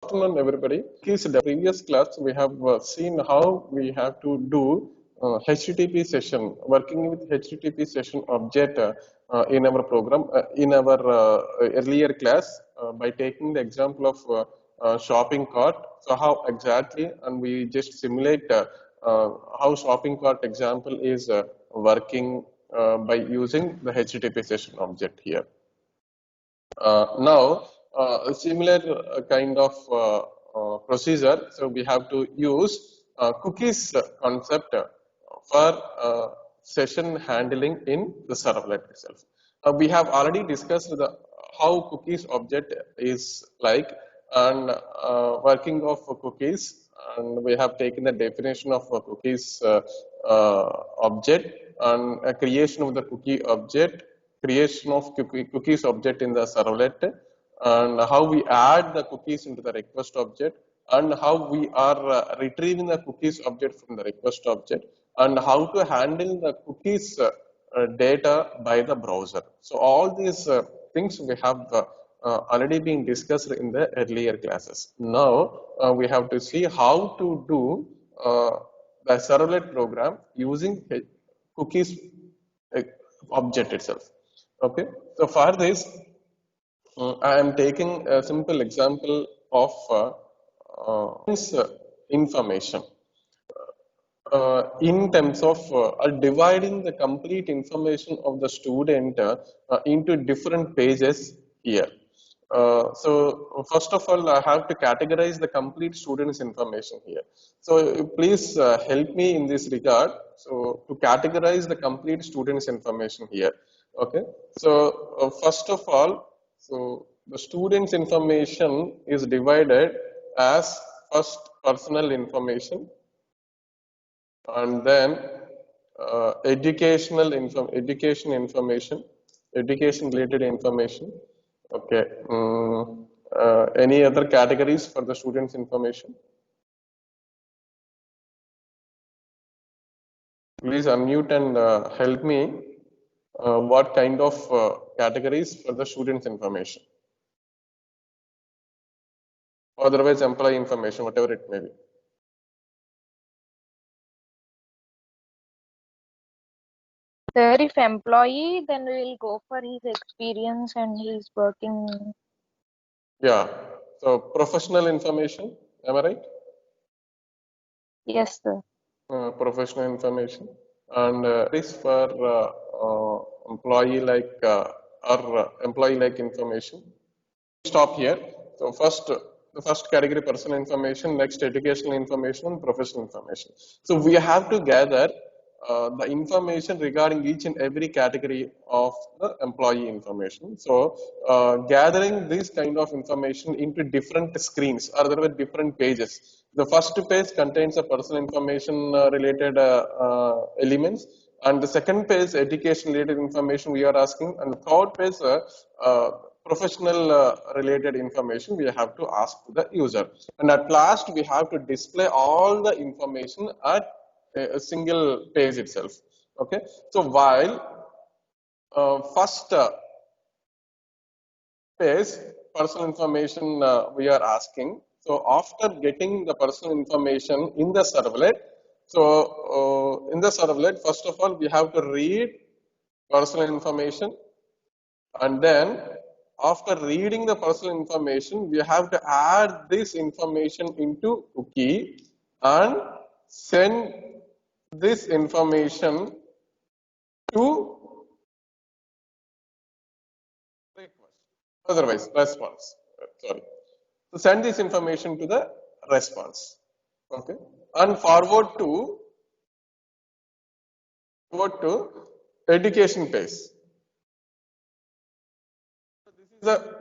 Afternoon, everybody. In the previous class, we have seen how we have to do HTTP session, working with HTTP session object in our program, in our earlier class, by taking the example of shopping cart. So how exactly, and we just simulate how shopping cart example is working by using the HTTP session object here. Now, a similar kind of procedure. So we have to use cookies concept for session handling in the servlet itself. We have already discussed how cookies object is like and working of cookies, and we have taken the definition of a cookies object and a creation of the cookie object, creation of cookies object in the servlet, and how we add the cookies into the request object, and how we are retrieving the cookies object from the request object, and how to handle the cookies data by the browser. So all these things we have already been discussed in the earlier classes. Now we have to see how to do the servlet program using cookies object itself. Okay, so for this, I am taking a simple example of information. In terms of dividing the complete information of the student into different pages here. So first of all, I have to categorize the complete student's information here. So please help me in this regard. So to categorize the complete student's information here. Okay. So first of all, so the student's information is divided as first personal information, and then education information, education related information. Okay. Any other categories for the students information? Please unmute and help me. What kind of categories for the students information? Otherwise employee information, whatever it may be. Sir, if employee, then we will go for his experience and his working. Yeah. So professional information, am I right? Yes, sir. Professional information, and this for employee like or employee like information. Stop here. So first, the first category personal information, next educational information, professional information. So we have to gather the information regarding each and every category of the employee information. So gathering this kind of information into different screens or there were different pages. The first page contains a personal information related elements, and the second page education related information we are asking, and the third page professional related information we have to ask the user, and at last we have to display all the information at a single page itself. Okay, so while first page personal information we are asking, so after getting the personal information in the servlet, so in the servlet, first of all we have to read personal information, and then after reading the personal information, we have to add this information into cookie and send this information to request, otherwise response. Sorry. So send this information to the response. Okay. And forward to education page.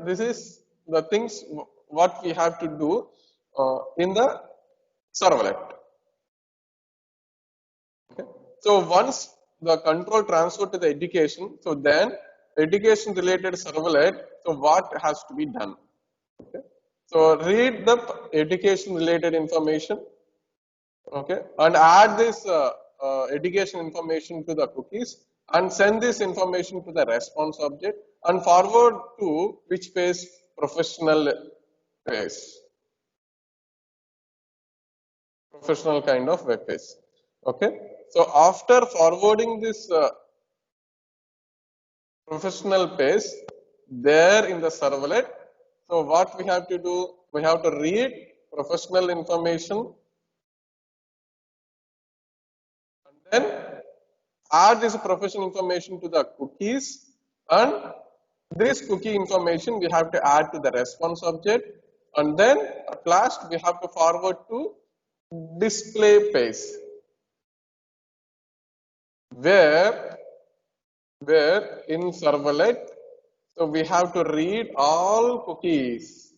This is the things what we have to do in the servlet. Okay. So once the control transfer to the education, so then education related servlet, so what has to be done? Okay. So read the education related information, okay, and add this education information to the cookies and send this information to the response object and forward to which page? Professional page. professional kind of web page. Okay, so after forwarding this professional page there in the servlet, so what we have to do, we have to read professional information and then add this professional information to the cookies, and this cookie information we have to add to the response object, and then at last we have to forward to display page where in servlet, so we have to read all cookies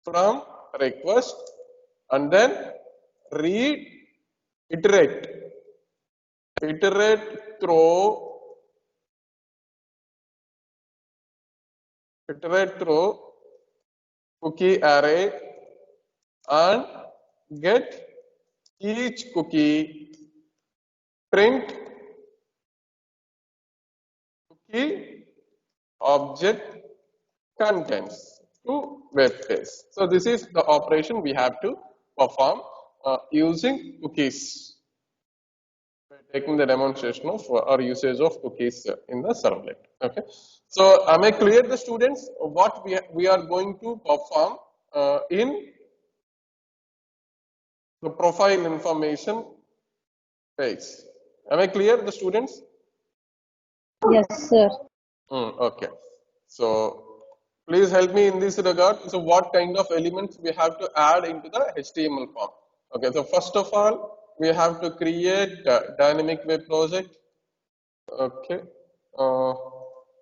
from request and then read, iterate through cookie array and get each cookie, print cookie object contents to web page. So this is the operation we have to perform using cookies. Taking the demonstration of our usage of cookies in the servlet. Okay. So am I clear, the students, what we are going to perform in the profile information page? Am I clear, the students? Yes, sir. Okay. So please help me in this regard. So what kind of elements we have to add into the HTML form? Okay. So first of all, we have to create a dynamic web project. Okay.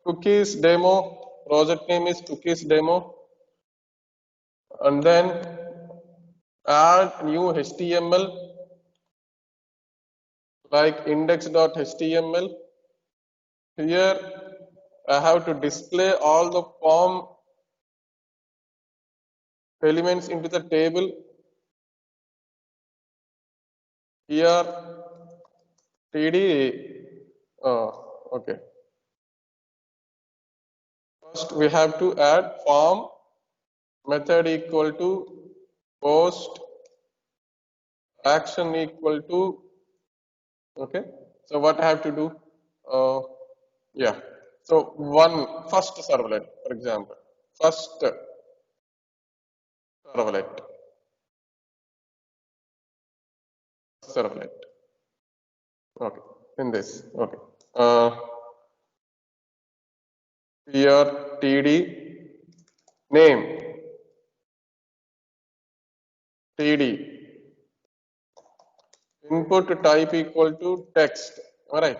Cookies demo, project name is cookies demo, and then add new HTML like index.html. Here I have to display all the form elements into the table. Here td, okay. First we have to add form method equal to post action equal to, okay. So what I have to do? Yeah. So first servlet, for example, first servlet. Okay. In this, okay. Here td name, td input type equal to text. All right.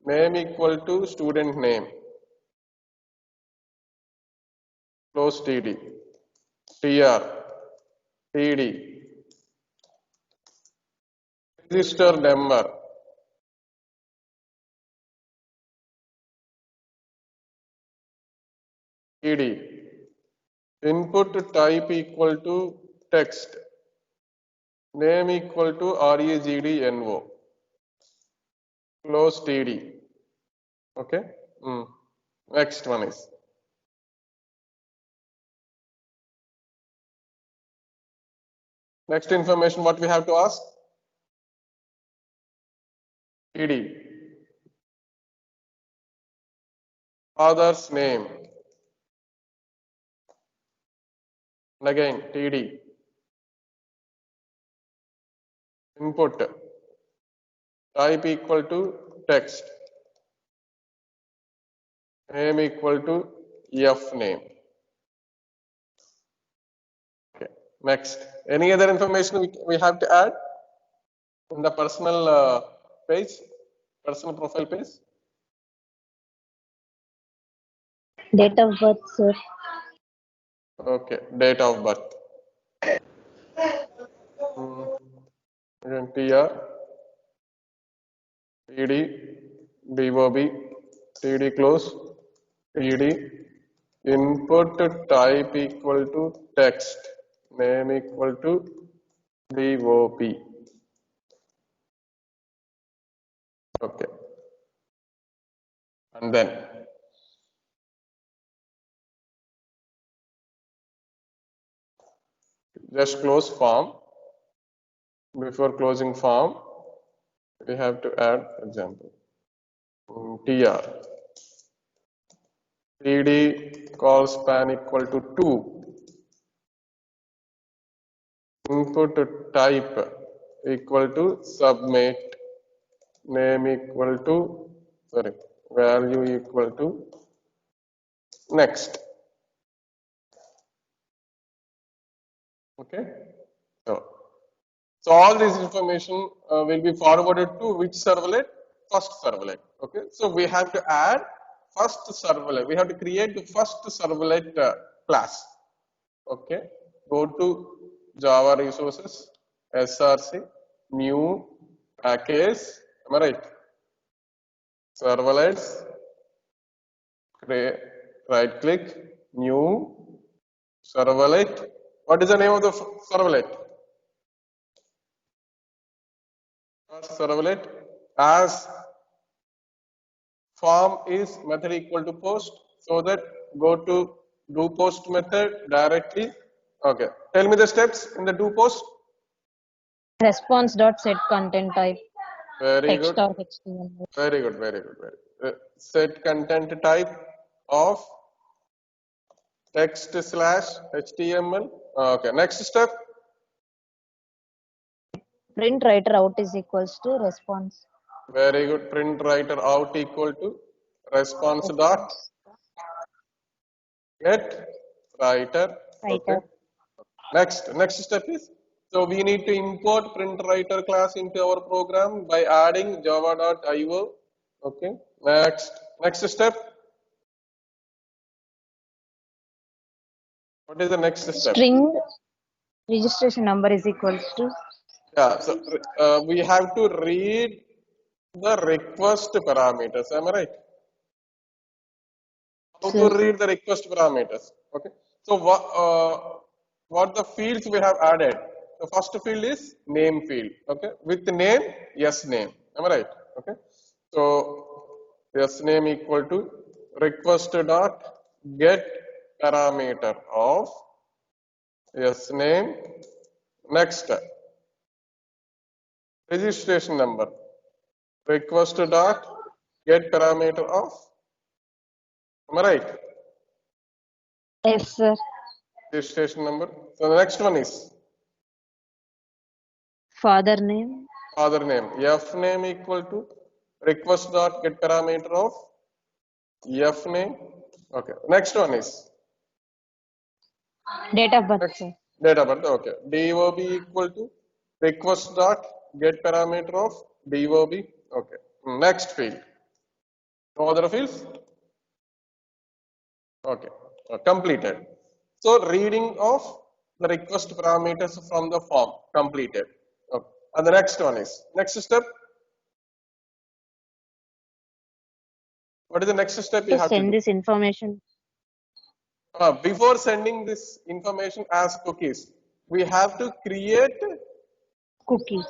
Name equal to student name. Close td. tr td register number. td input type equal to text. Name equal to regdno. Close td. Okay. Next one is next information. What we have to ask? td father's name, and again td input type equal to text, name equal to f name. Okay. Next, any other information we have to add in the personal page, personal profile page? Date of birth, sir. Okay, date of birth. Again, tr td bob td close td input type equal to text, name equal to bob. Okay, and then just close form before closing form, we have to add example. TR. TD call span equal to 2. Input type equal to submit. Name equal to, value equal to next. Okay. So all this information will be forwarded to which servlet? First servlet. Okay. So we have to add first servlet. We have to create the first servlet class. Okay. Go to Java resources, src, new package. Am I right? Servlets. Right click, new servlet. What is the name of the servlet? First servlet. As form is method equal to post, so that go to do post method directly. Okay. Tell me the steps in the do post. Response dot set content type. Very Text good. or HTML. Very good. Very good. Very good. Set content type of text slash HTML. Okay. Next step. Print writer out is equals to response. Very good. Print writer out equal to response dot get writer. Okay. Next step is, so we need to import print writer class into our program by adding java.io. Okay. Next step. What is the next step? String registration number is equals to. Yeah. So we have to read the request parameters. Am I right? How to read the request parameters? Okay. So what the fields we have added? The first field is name field. Okay. With the name, yes name. Am I right? Okay. So yes name equal to request dot get parameter of yes name. Next, registration number. Request dot get parameter of. Am I right? Yes, sir. Registration number. So the next one is Father name. father name. F name equal to request dot get parameter of F name. Okay. Next one is Date of birth, sir. date of birth. Okay. DOB equal to request dot get parameter of DOB. Okay. Next field. No other fields? Okay. Completed. So reading of the request parameters from the form completed. Okay. And the next one is next step. What is the next step you To have to send do? this information. Before sending this information as cookies, we have to create Cookie.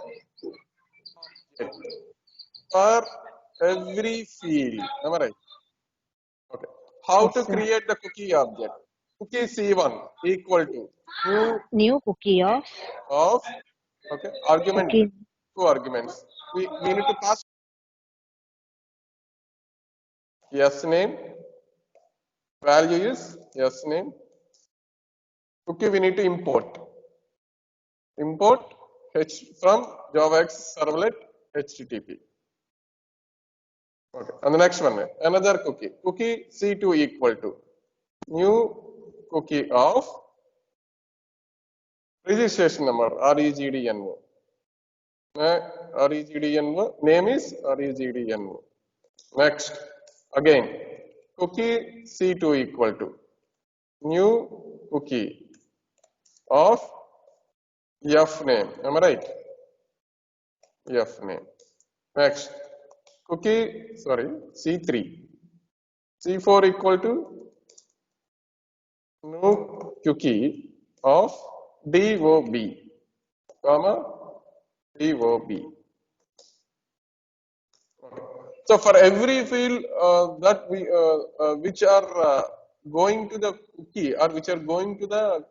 for every field. Am I right? Okay. How Yes, to sir. create the cookie object? Cookie C1 equal to New cookie of okay argument cookie. two arguments. We need to pass yes name. Value is yes name. Cookie we need to import. Import from JavaX servlet HTTP. Okay. And the next one, another cookie. Cookie C2 equal to new cookie of registration number REGDNO. REGDNO name is REGDNO. Next, again, cookie C2 equal to new cookie of F name. Am I right? F name. Next, cookie, C3. C4 equal to new cookie of DOB, comma DOB. Okay. So for every field that we which are going to the cookie or which are going to the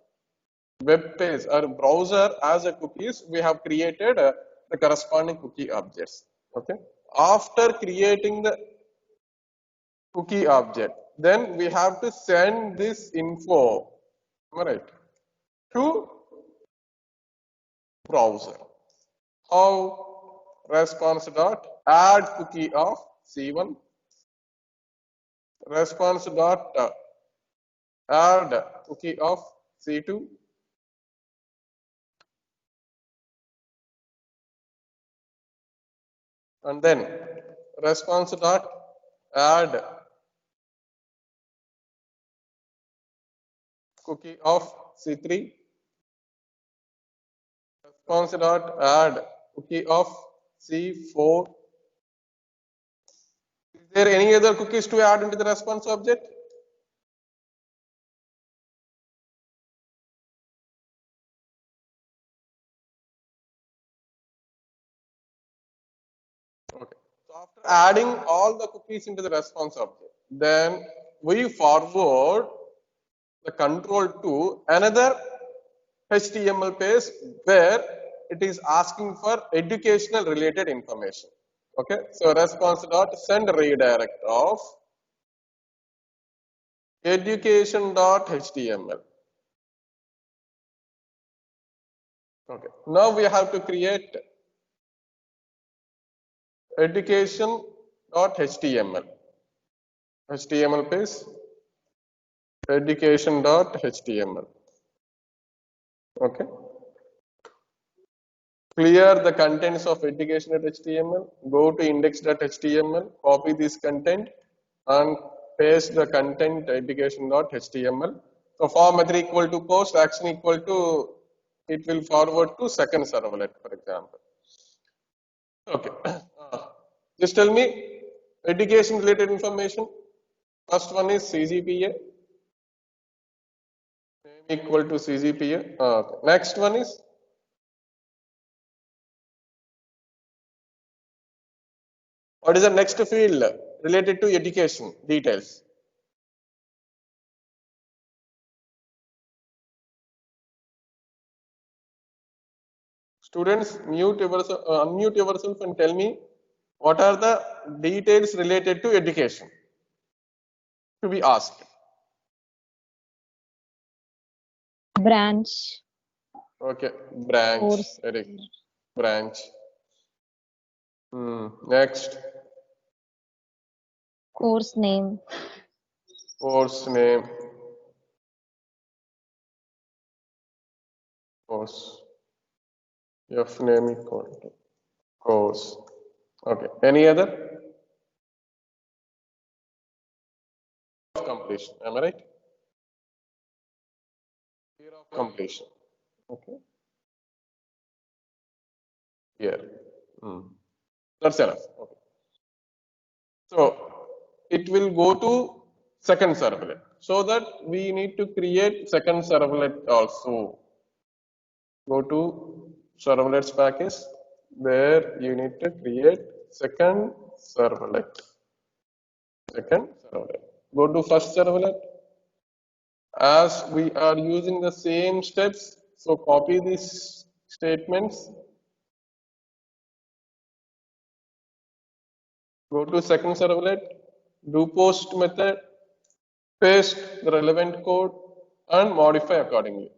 web page or browser as a cookies, we have created the corresponding cookie objects. Okay. After creating the cookie object, then we have to send this info, right, to browser. How? Response dot add cookie of C1, response dot add cookie of C2, and then response dot add cookie of C3, response dot add cookie of C4. Is there any other cookies to add into the response object? Okay. So after adding all the cookies into the response object, then we forward the control to another HTML page where it is asking for educational related information. Okay. So response dot send redirect of education.html. Okay. Now we have to create education.html. HTML page education.html. Okay. Clear the contents of education.html. Go to index.html. Copy this content and paste the content education.html. So form method equal to post, action equal to, it will forward to second servlet, for example. Okay. Just tell me education related information. First one is CGPA. Name equal to CGPA. Okay. Next one is what is the next field related to education details? Students, unmute yourself and tell me what are the details related to education to be asked. Branch. Okay, branch. Course. Eric. Branch. Next, Course name. course name. Course. F name equal to course. Okay. Any other? Completion. Am I right? Year of completion. Okay. Here. That's enough. Okay. So it will go to second servlet. So that we need to create second servlet also. Go to servlets package where you need to create second servlet. Second servlet. Go to first servlet. As we are using the same steps, so copy these statements. Go to second servlet, do post method, paste the relevant code and modify accordingly.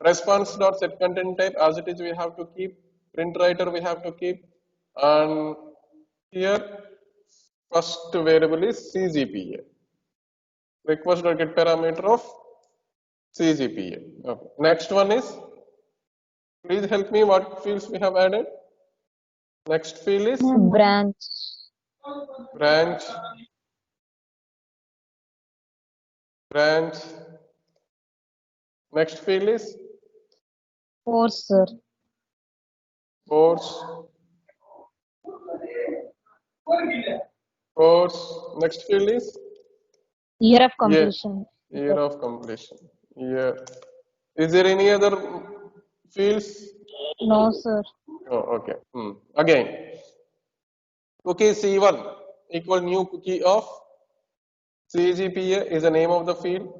Response.set content type as it is we have to keep, print writer we have to keep, and here first variable is CGPA. Request.get parameter of CGPA. Okay. Next one is, please help me what fields we have added. Next field is Branch. branch, branch. Next field is Course, sir. course, course. Next field is Year of completion. year of completion. Year. Is there any other fields? No, sir. Oh, okay. Again, cookie C1 equal new cookie of CGPA is the name of the field.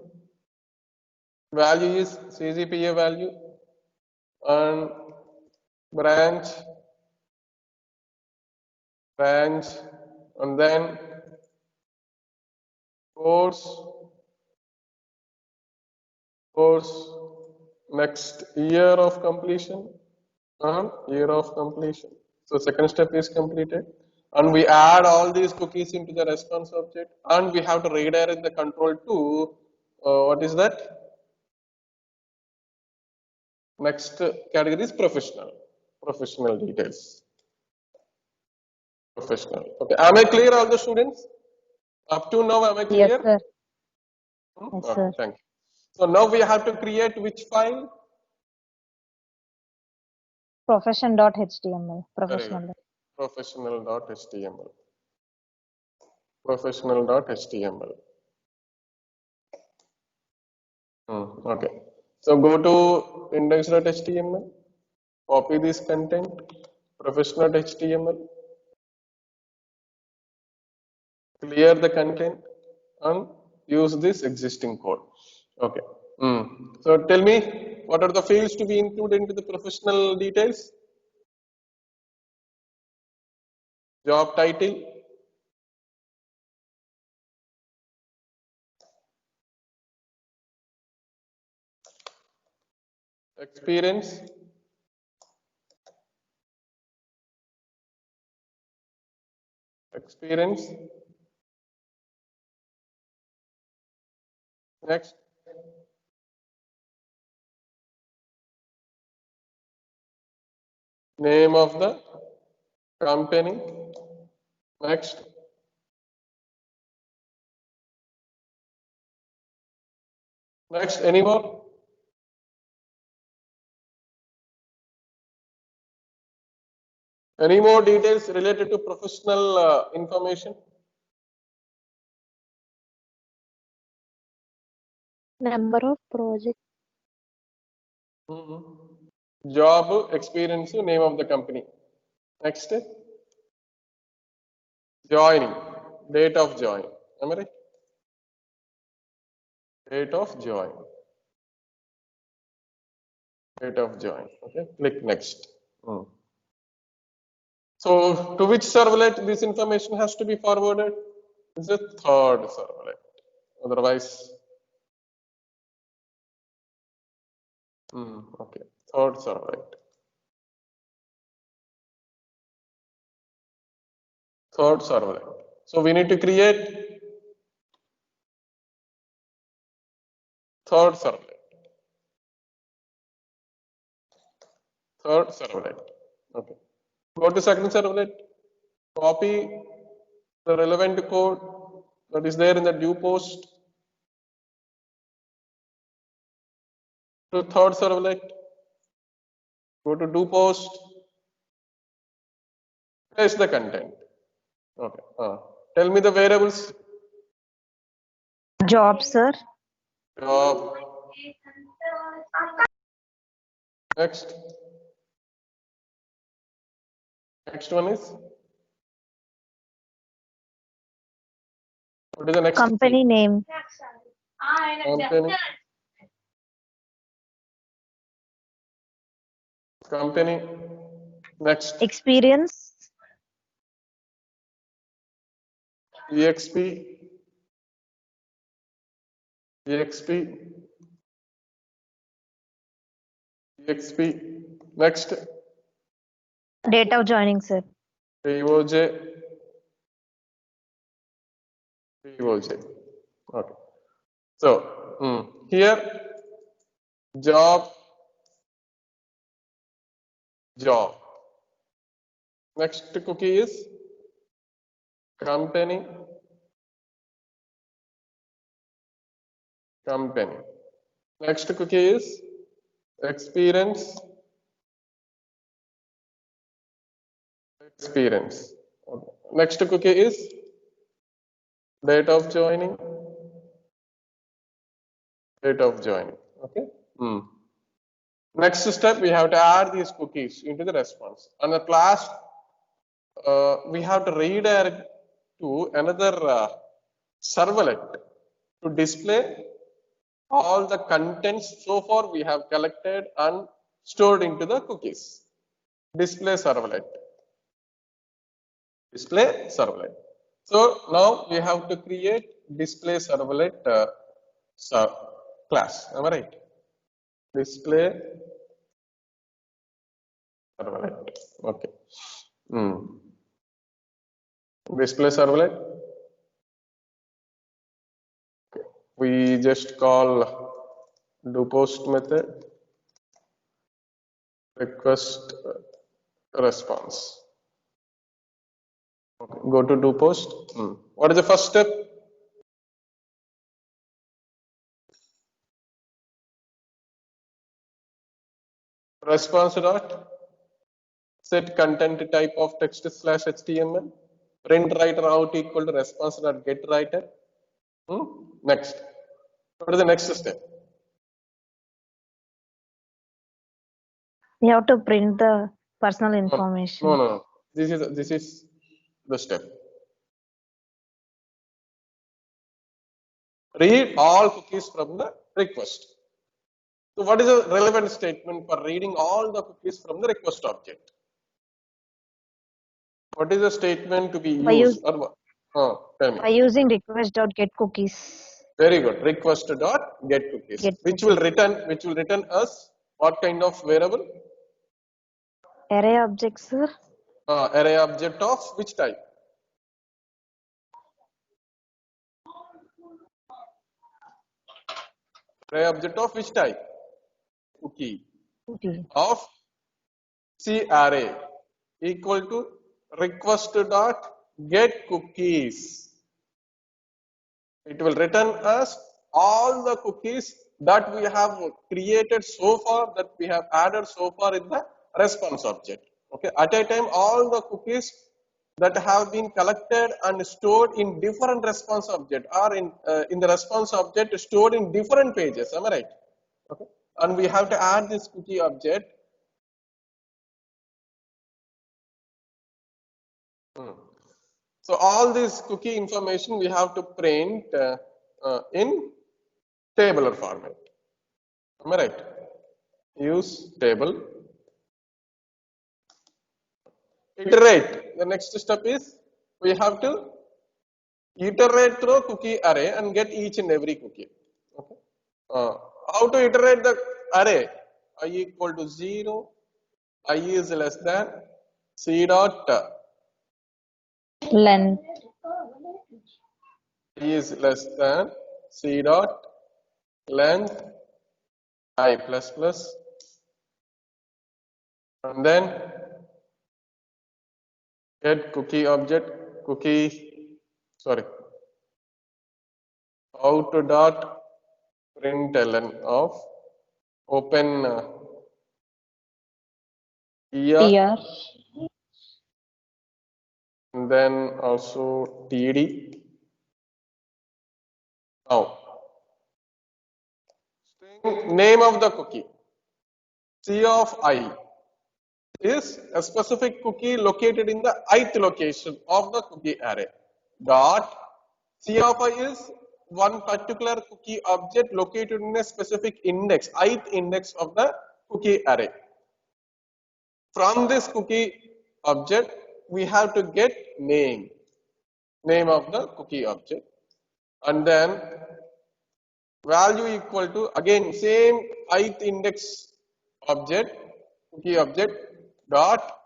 Value is CGPA value. and branch, and then course, next year of completion, and year of completion. So second step is completed, and we add all these cookies into the response object, and we have to redirect the control to what is that? Next category is professional details. Professional. Okay, am I clear, all the students? Up to now, am I clear? Yes, sir. Yes, Okay, sir. thank you. So now we have to create which file? Profession.html. Very good. Professional. Professional.html. Professional.html. Okay. So go to index.html, copy this content, professional.html, clear the content, and use this existing code. Okay. So tell me, what are the fields to be included into the professional details? Job title, experience, next, name of the company, next, any more? Any more details related to professional information? Number of projects. Job, experience, name of the company. Next, joining, date of join. Am I right? Date of join. Date of join. Okay, click next. So, to which servlet this information has to be forwarded? It's a third servlet. Otherwise, okay, third servlet. Third servlet. So, we need to create third servlet. Third servlet. Okay. Go to second servlet. Copy the relevant code that is there in the due post to third servlet. Go to do post. Paste the content. Okay. Tell me the variables. Job, sir. Job. Next. Next one is. What is the next? Company name. Company. Company. Next. Experience. EXP. Next. Date of joining, sir. POJ. Okay. So here job. Next cookie is company. Next cookie is experience. Okay. Next cookie is date of joining. Okay. Next step, we have to add these cookies into the response. And at last, we have to redirect to another servlet to display all the contents so far we have collected and stored into the cookies. Display servlet. Display servlet. So now we have to create display servlet class. Am I right? Display servlet. Okay. Display servlet. Okay. We just call do post method request response. Okay. Go to do post. What is the first step? Response dot set content type of text slash HTML. Print writer out equal to response dot get writer. Next. What is the next step? You have to print the personal information. No. This is the step. Read all cookies from the request. So what is a relevant statement for reading all the cookies from the request object? What is the statement to be used? Tell me. By using request.getCookies. Very good. Request dot get cookies. Which will return us what kind of variable? Array object, sir. Array object of which type? Array object of which type? Cookie. Of C array equal to request dot get cookies. It will return us all the cookies that we have created so far, that we have added so far in the response object. Okay, at a time all the cookies that have been collected and stored in different response object or in the response object stored in different pages. Am I right? Okay, and we have to add this cookie object. So all this cookie information we have to print in tabular format. Am I right? Use table. Iterate. The next step is we have to iterate through cookie array and get each and every cookie. Okay. How to iterate the array? I equal to 0, I is less than C dot length. I is less than C dot length I plus plus, and then get cookie object out dot println of open ER and then also TD. Now, string name of the cookie C of I is a specific cookie located in the ith location of the cookie array. Dot C of I is one particular cookie object located in a specific index, ith index of the cookie array. From this cookie object, we have to get name of the cookie object, and then value equal to again same ith index object, cookie object dot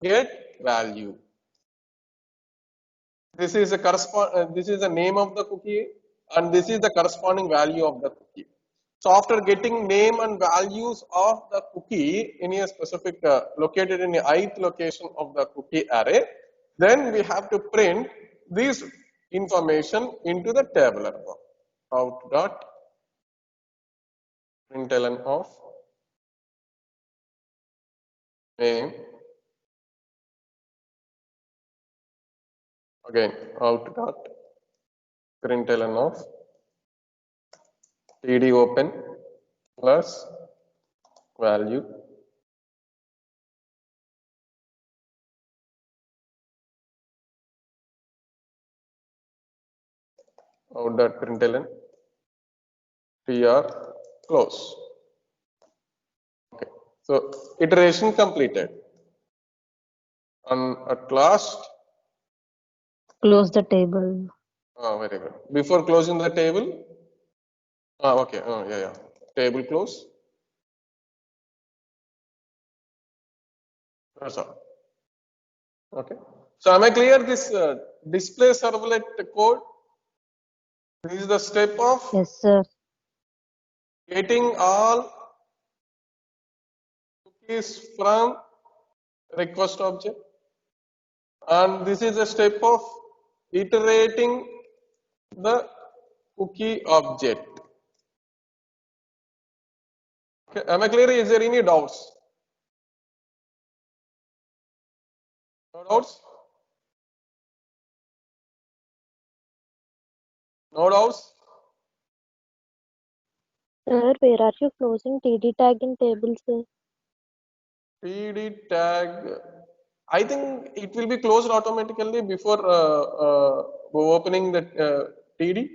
get value. This is the name of the cookie, and this is the corresponding value of the cookie. So after getting name and values of the cookie in a specific located in the ith location of the cookie array, then we have to print this information into the tabular form. Out dot println of name, again out dot println of td open plus value out dot println tr close. Okay. So iteration completed. And at last, Close the table. very good. Before closing the table, okay, yeah. Table close. That's all. Okay. So am I clear? This display servlet code. This is the step of Yes, sir. getting all cookies from request object, and this is a step of iterating the cookie object. Okay. Am I clear? Is there any doubts? No doubts? No doubts? Sir, where are you closing TD tag in table, sir? TD tag. I think it will be closed automatically before opening the TD,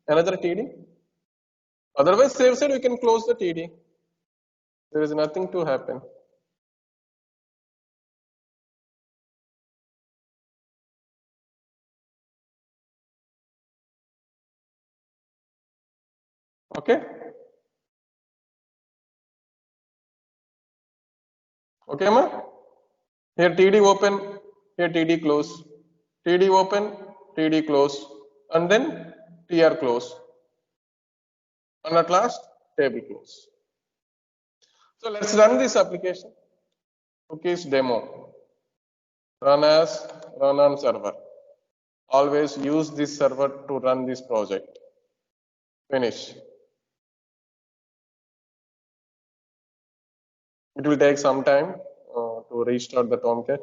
another TD. Otherwise, save side we can close the TD. There is nothing to happen. Okay. Okay, ma? Here TD open, here TD close, TD open, TD close, and then TR close, and at last table close. So let's run this application. Cookies demo. Run on server. Always use this server to run this project. Finish. It will take some time to restart the Tomcat.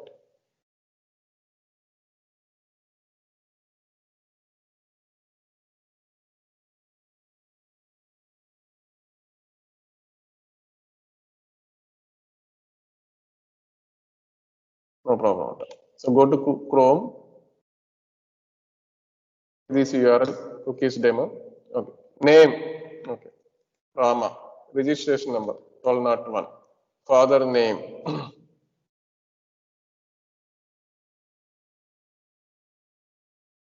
No problem. So go to Chrome. This URL cookies demo. Okay. Name. Okay. Rama. Registration number 1201. Father name.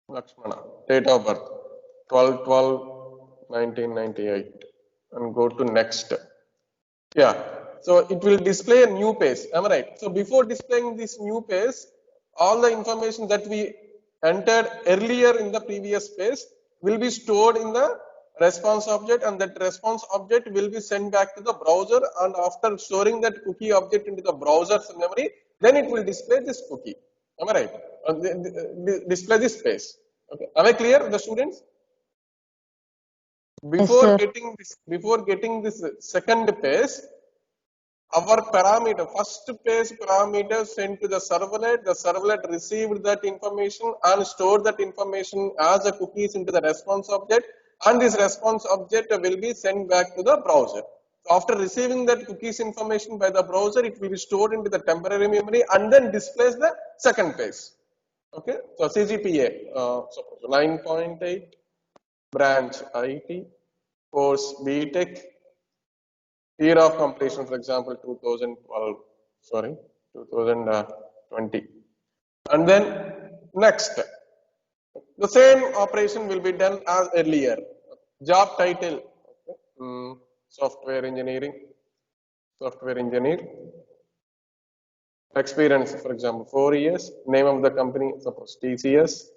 Lakshmana. Date of birth 12/12/1998. And go to next. Yeah. So it will display a new page. Am I right? So before displaying this new page, all the information that we entered earlier in the previous page will be stored in the response object, and that response object will be sent back to the browser, and after storing that cookie object into the browser's memory, then it will display this cookie. Am I right? Display this page. Okay. Am I clear, the students? sir. Before getting this second page, our parameter, first page parameter sent to the servlet received that information and stored that information as a cookies into the response object, and this response object will be sent back to the browser. So after receiving that cookies information by the browser, it will be stored into the temporary memory and then displays the second page. Okay, so CGPA, suppose 9.8, branch IT, course BTech, year of completion, for example, 2020. And then next, the same operation will be done as earlier. Job title, software engineer. Experience, for example, 4 years. Name of the company, suppose TCS.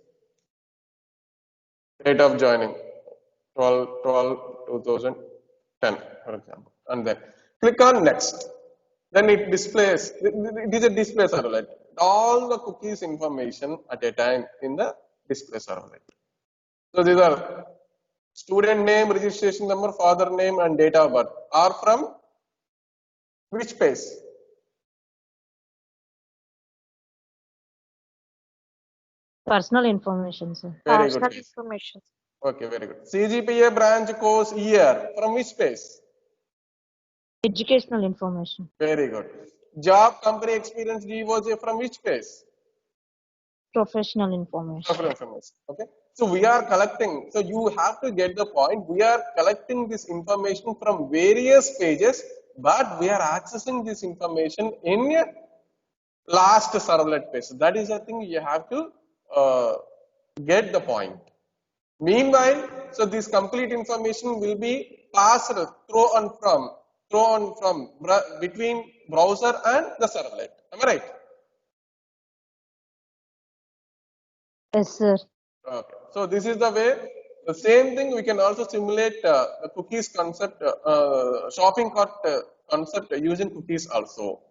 Date of joining, 12/12/2010, for example. And then click on next. Then it displays, it is a display servlet. All the cookies information at a time in the display servlet. So these are student name, registration number, father name, and date of birth are from which page? Personal information, sir. Very good. Personal information. Okay, very good. CGPA branch course year from which page? Educational information. Very good. Job, company, experience, DOJ from which page? Professional information. Okay. So we are collecting. So you have to get the point. We are collecting this information from various pages but we are accessing this information in a last servlet page. That is the thing you have to get the point. Meanwhile, so this complete information will be passed through and from between browser and the servlet. Am I right? Yes, sir. Okay. So this is the way. The same thing we can also simulate the cookies concept, shopping cart concept using cookies also.